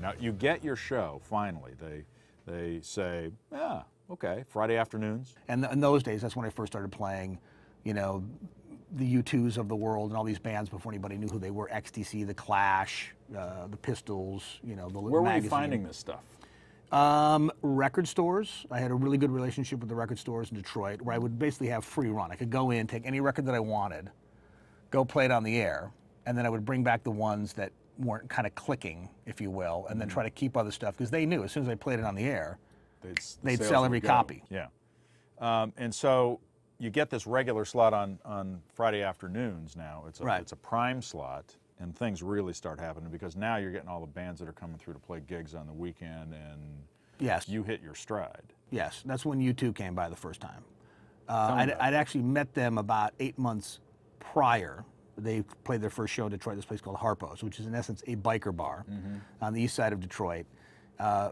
Now, you get your show, finally. They say, yeah, okay, Friday afternoons. And in those days, that's when I first started playing, you know, the U2s of the world and all these bands before anybody knew who they were. XTC, The Clash, the Pistols, you know, the Where magazine. were you finding this stuff? Record stores. I had a really good relationship with the record stores in Detroit, where I would basically have free run. I could go in, take any record that I wanted, go play it on the air, and then I would bring back the ones that weren't kind of clicking, if you will, and then try to keep other stuff, because they knew as soon as I played it on the air, they'd sell every copy. Yeah. And so you get this regular slot on Friday afternoons now. It's a prime slot, and things really start happening, because now you're getting all the bands that are coming through to play gigs on the weekend, and yes, you hit your stride. Yes, that's when U2 came by the first time. I'd actually met them about 8 months prior. They played their first show in Detroit, this place called Harpo's, which is in essence a biker bar on the east side of Detroit.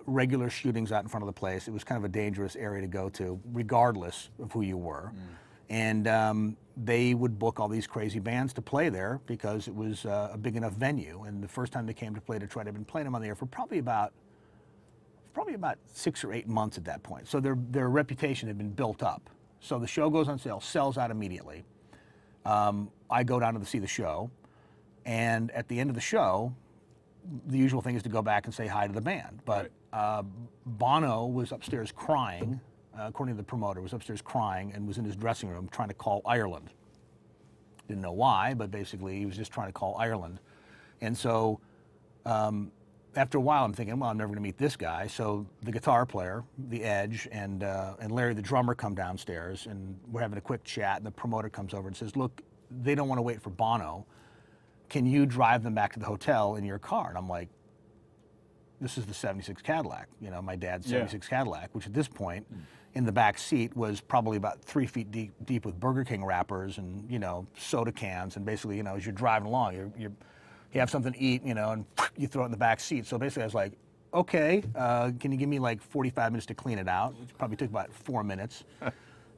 Regular shootings out in front of the place. It was kind of a dangerous area to go to, regardless of who you were. And they would book all these crazy bands to play there because it was a big enough venue. And the first time they came to play Detroit, I'd been playing them on the air for probably about 6 or 8 months at that point. So their reputation had been built up. So the show goes on sale, sells out immediately. I go down to see the show, and at the end of the show, the usual thing is to go back and say hi to the band. But Bono was upstairs crying, according to the promoter, was upstairs crying and was in his dressing room trying to call Ireland. Didn't know why, but basically he was just trying to call Ireland. And so after a while, I'm thinking, well, I'm never going to meet this guy. So the guitar player, the Edge, and Larry, the drummer, come downstairs, and we're having a quick chat, and the promoter comes over and says, look, they don't want to wait for Bono. Can you drive them back to the hotel in your car? And I'm like, this is the 76 Cadillac, you know, my dad's 76 Cadillac, which at this point, in the back seat was probably about 3 feet deep with Burger King wrappers and, you know, soda cans. And basically, you know, as you're driving along, you have something to eat, you know, and you throw it in the back seat. So basically I was like, okay, can you give me like 45 minutes to clean it out? It probably took about 4 minutes.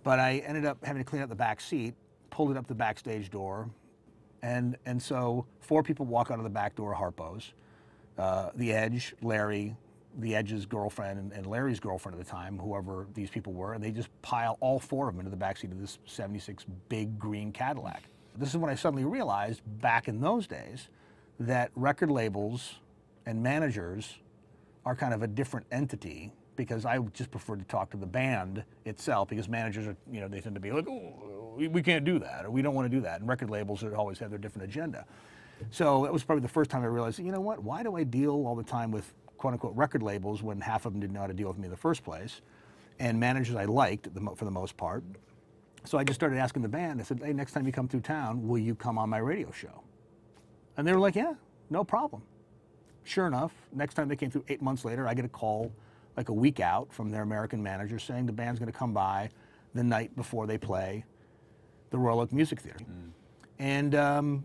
But I ended up having to clean up the back seat, pulled it up the backstage door. And so 4 people walk out of the back door of Harpo's. The Edge, Larry, the Edge's girlfriend, and Larry's girlfriend at the time, whoever these people were, and they just pile all 4 of them into the backseat of this 76 big green Cadillac. This is when I suddenly realized, back in those days, that record labels and managers are kind of a different entity, because I just prefer to talk to the band itself, because managers are, you know, they tend to be like, oh, we can't do that, or we don't want to do that, and record labels always have their different agenda. So that was probably the first time I realized, you know what, why do I deal all the time with quote-unquote record labels when half of them didn't know how to deal with me in the first place, and managers I liked for the most part. So I just started asking the band, I said, hey, next time you come through town, will you come on my radio show? And they were like, yeah, no problem. Sure enough, next time they came through 8 months later, I get a call like a week out from their American manager saying the band's going to come by the night before they play the Royal Oak Music Theater. And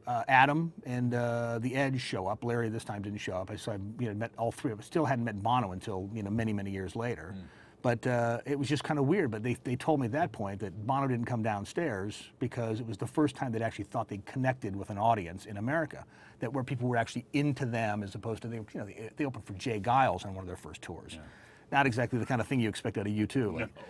Adam and the Edge show up. Larry this time didn't show up. So I met all 3 of us. Still hadn't met Bono until many, many years later. But it was just kind of weird. But they told me at that point that Bono didn't come downstairs because it was the first time they'd actually thought they'd connected with an audience in America, that where people were actually into them, as opposed to they opened for Jay Giles on one of their first tours. Yeah. Not exactly the kind of thing you expect out of U2. Like. No.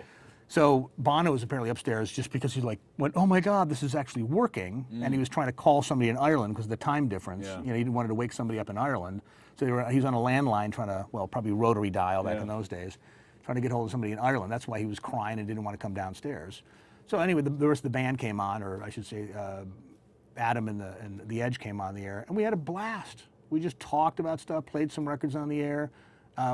So Bono was apparently upstairs just because he went, oh my God, this is actually working, and he was trying to call somebody in Ireland because of the time difference. Yeah. He didn't want to wake somebody up in Ireland, so he was on a landline trying to, well, probably rotary dial back in those days, trying to get hold of somebody in Ireland. That's why he was crying and didn't want to come downstairs. So anyway, the rest of the band came on, or I should say, Adam and the Edge came on the air, and we had a blast. We just talked about stuff, played some records on the air.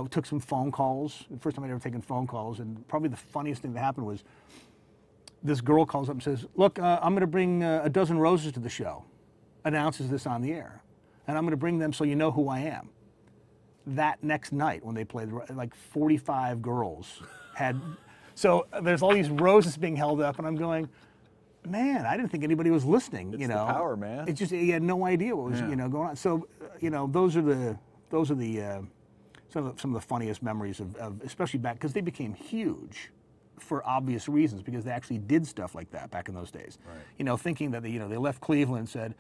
We took some phone calls. The first time I'd ever taken phone calls, and probably the funniest thing that happened was this girl calls up and says, look, I'm going to bring a dozen roses to the show, announces this on the air, and I'm going to bring them so you know who I am. That next night when they played, like 45 girls had, so there's all these roses being held up, and I'm going, man, I didn't think anybody was listening. It's the power, man. It's just, he had no idea what was going on. So, those are the some of the funniest memories of especially back, because they became huge for obvious reasons, because they actually did stuff like that back in those days. Right. Thinking that they left Cleveland and said,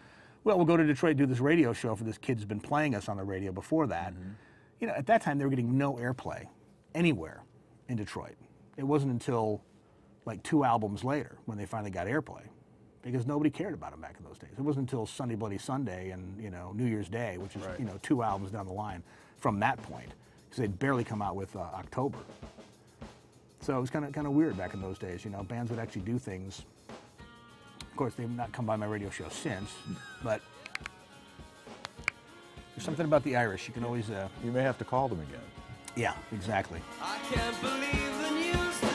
well, we'll go to Detroit, do this radio show for this kid who's been playing us on the radio before that. You know, at that time, they were getting no airplay anywhere in Detroit. It wasn't until like 2 albums later when they finally got airplay, because nobody cared about them back in those days. It wasn't until Sunday Bloody Sunday and, you know, New Year's Day, which is, you know, 2 albums down the line from that point, because they'd barely come out with October. So it was kind of weird back in those days. You know, bands would actually do things. Of course, they've not come by my radio show since, but there's something about the Irish. You can always... You may have to call them again. Yeah, exactly. I can't believe the news.